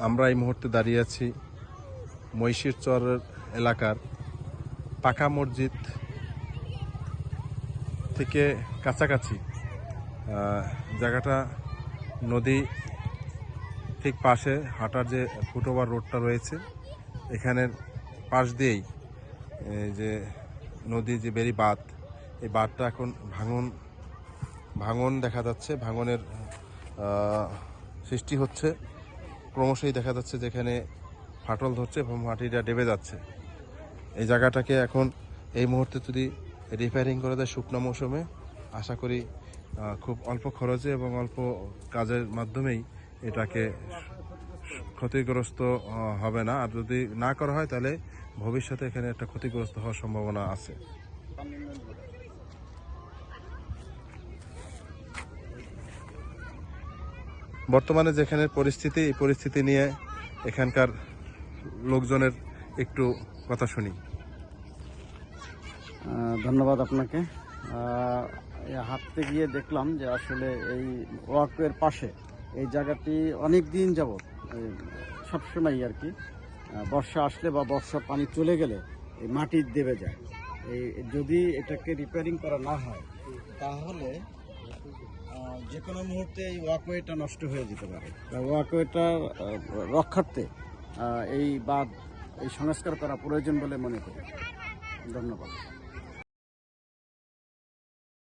আমরা এই মুহূর্তে দাঁড়িয়ে আছি মহিষীর চর এলাকার পাকা মসজিদ থেকে কাছাকাছি। জায়গাটা নদী ঠিক পাশে, হাঁটার যে ফুটওভার রোডটা রয়েছে এখানের পাশ দিয়েই যে নদীর যে বেরি বাঁধ, এই বাঁধটা এখন ভাঙন দেখা যাচ্ছে, ভাঙনের সৃষ্টি হচ্ছে। ক্রমশই দেখা যাচ্ছে যেখানে ফাটল ধরছে এবং মাটিটা ডেবে যাচ্ছে। এই জায়গাটাকে এখন এই মুহূর্তে যদি রিপেয়ারিং করে দেয় শুকনো মৌসুমে, আশা করি খুব অল্প খরচে এবং অল্প কাজের মাধ্যমেই এটাকে ক্ষতিগ্রস্ত হবে না। আর যদি না করা হয় তাহলে ভবিষ্যতে এখানে একটা ক্ষতিগ্রস্ত হওয়ার সম্ভাবনা আছে। বর্তমানে যেখানে পরিস্থিতি, এই পরিস্থিতি নিয়ে এখানকার লোকজনের একটু কথা শুনি। ধন্যবাদ আপনাকে। হাঁটতে গিয়ে দেখলাম যে আসলে এই ওয়াকওয়ের পাশে এই জায়গাটি অনেক দিন যাবৎ সবসময় আর কি বর্ষা আসলে বা বর্ষার পানি চলে গেলে এই মাটি দেবে যায়। এই যদি এটাকে রিপেয়ারিং করা না হয় তাহলে যে কোনো মুহূর্তে এই ওয়াকওয়েটা নষ্ট হয়ে যেতে পারে। ওয়াকওয়েটা রক্ষার্থে এই বাঁধ এই সংস্কার করা প্রয়োজন বলে মনে করি। ধন্যবাদ।